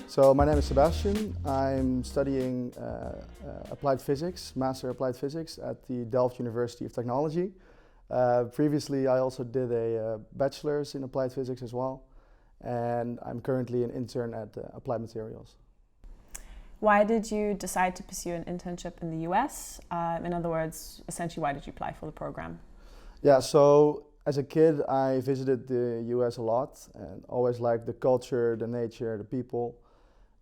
So my name is Sebastian. I'm studying applied physics, Master Applied Physics at the Delft University of Technology. Previously I also did a bachelor's in applied physics as well, and I'm currently an intern at Applied Materials. Why did you decide to pursue an internship in the US? In other words, essentially, why did you apply for the program? Yeah, so as a kid I visited the US a lot and always liked the culture, the nature, the people.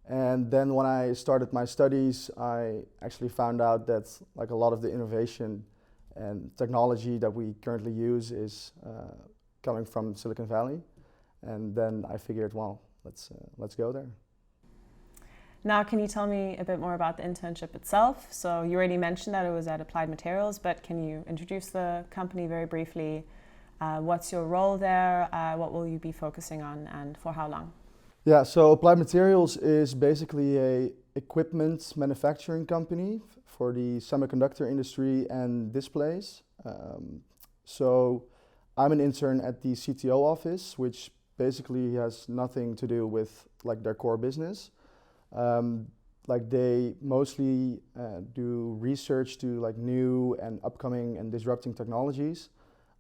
And then when I started my studies, I actually found out that like a lot of the innovation and technology that we currently use is coming from Silicon Valley. And then I figured, well, let's go there. Now, can you tell me a bit more about the internship itself? So you already mentioned that it was at Applied Materials, but can you introduce the company very briefly? What's your role there? What will you be focusing on, and for how long? Yeah, so Applied Materials is basically a equipment manufacturing company for the semiconductor industry and displays. So I'm an intern at the CTO office, which basically has nothing to do with like their core business. Like they mostly do research to like new and upcoming and disrupting technologies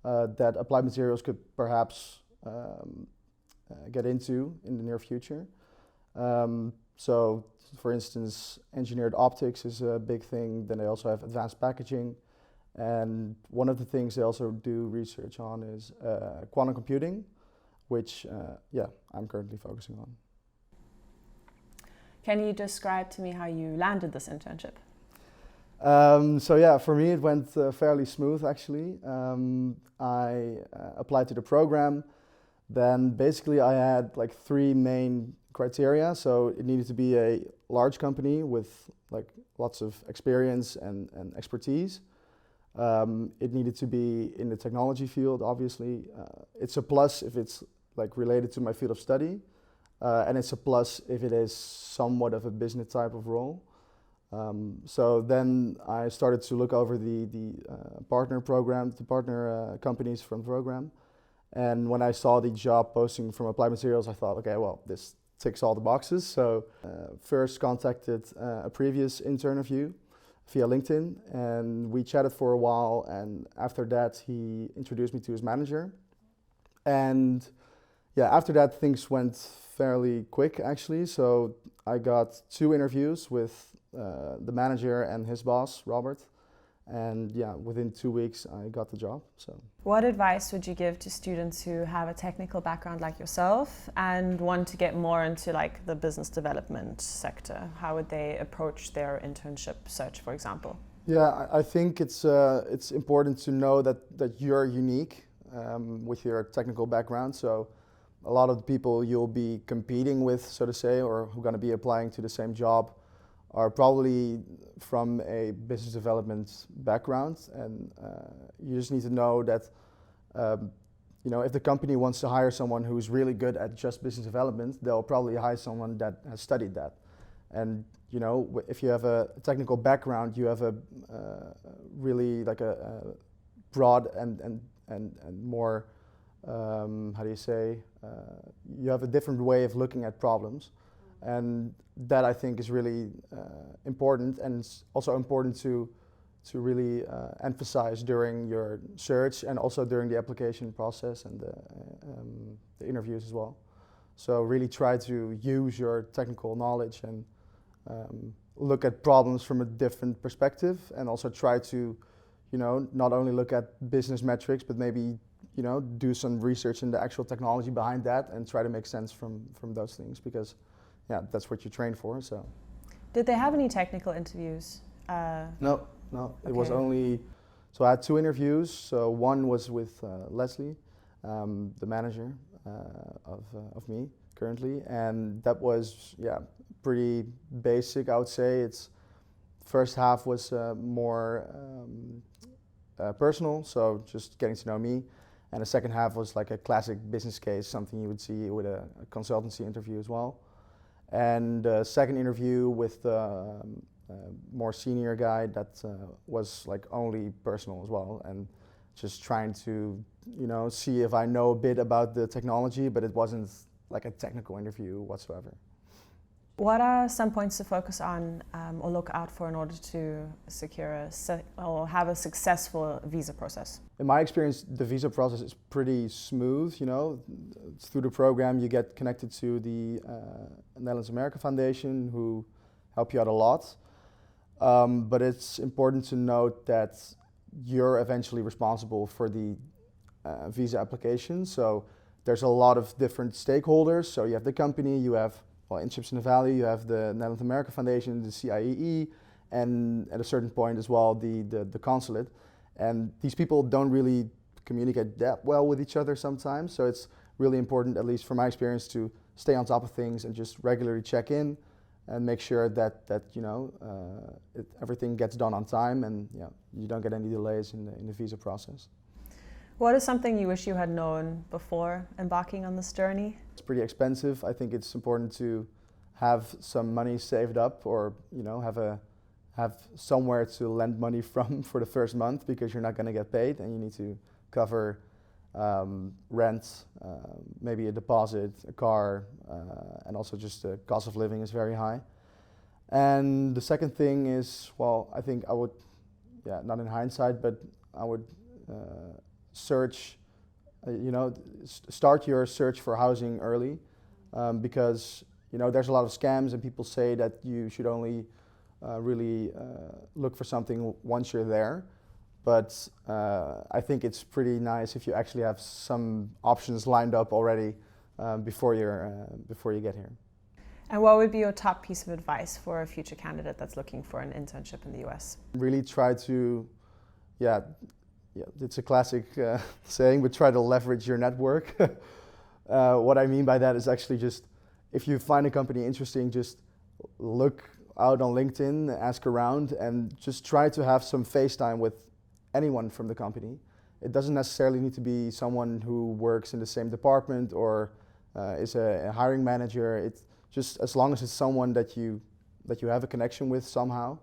that Applied Materials could perhaps get into in the near future. So for instance, engineered optics is a big thing. Then they also have advanced packaging. And one of the things they also do research on is quantum computing, which I'm currently focusing on. Can you describe to me how you landed this internship? So yeah, for me it went fairly smooth actually. I applied to the program. Then basically I had like three main criteria. So it needed to be a large company with like lots of experience and expertise. It needed to be in the technology field, obviously. It's a plus if it's like related to my field of study. And it's a plus if it is somewhat of a business type of role. So then I started to look over the partner program, the partner companies from the program. And when I saw the job posting from Applied Materials, I thought, okay, well, this ticks all the boxes. So first contacted a previous intern of you via LinkedIn, and we chatted for a while. And after that, he introduced me to his manager. And yeah, after that, things went fairly quick, actually. So I got 2 interviews with the manager and his boss, Robert. And yeah, within 2 weeks, I got the job. So, what advice would you give to students who have a technical background like yourself and want to get more into like the business development sector? How would they approach their internship search, for example? Yeah, I think it's important to know that you're unique with your technical background. So a lot of the people you'll be competing with, so to say, or who are going to be applying to the same job are probably from a business development background, and you just need to know that if the company wants to hire someone who's really good at just business development, they'll probably hire someone that has studied that. And if you have a technical background, you have a really like a broad and more how do you say? You have a different way of looking at problems. And that I think is really important, and it's also important to really emphasize during your search and also during the application process and the interviews as well. So really try to use your technical knowledge and look at problems from a different perspective, and also try to not only look at business metrics, but maybe do some research in the actual technology behind that and try to make sense from those things, because yeah, that's what you train for. So, did they have any technical interviews? No. Okay. It was only. So I had 2 interviews. So one was with Leslie, the manager of me currently, and that was pretty basic. I would say it's first half was more personal, so just getting to know me, and the second half was like a classic business case, something you would see with a consultancy interview as well. And the second interview with the more senior guy, that was like only personal as well. And just trying to, see if I know a bit about the technology, but it wasn't like a technical interview whatsoever. What are some points to focus on or look out for in order to secure or have a successful visa process? In my experience, the visa process is pretty smooth. Through the program you get connected to the Netherlands America Foundation, who help you out a lot. But it's important to note that you're eventually responsible for the visa application. So there's a lot of different stakeholders. So you have the company, you have Internships in the Valley, you have the Netherlands America Foundation, the CIEE, and at a certain point as well the consulate. And these people don't really communicate that well with each other sometimes, so it's really important, at least from my experience, to stay on top of things and just regularly check in and make sure that everything gets done on time, and you don't get any delays in the visa process. What is something you wish you had known before embarking on this journey? It's pretty expensive. I think it's important to have some money saved up, or have somewhere to lend money from for the first month, because you're not going to get paid and you need to cover rent, maybe a deposit, a car, and also just the cost of living is very high. And the second thing is, I think I would, not in hindsight, but I would search, start your search for housing early, because there's a lot of scams, and people say that you should only really look for something once you're there. But I think it's pretty nice if you actually have some options lined up already before you get here. And what would be your top piece of advice for a future candidate that's looking for an internship in the US? Really try to, it's a classic saying, but try to leverage your network. What I mean by that is actually just, if you find a company interesting, just look out on LinkedIn, ask around, and just try to have some FaceTime with anyone from the company. It doesn't necessarily need to be someone who works in the same department or is a hiring manager. It's just, as long as it's someone that you have a connection with somehow,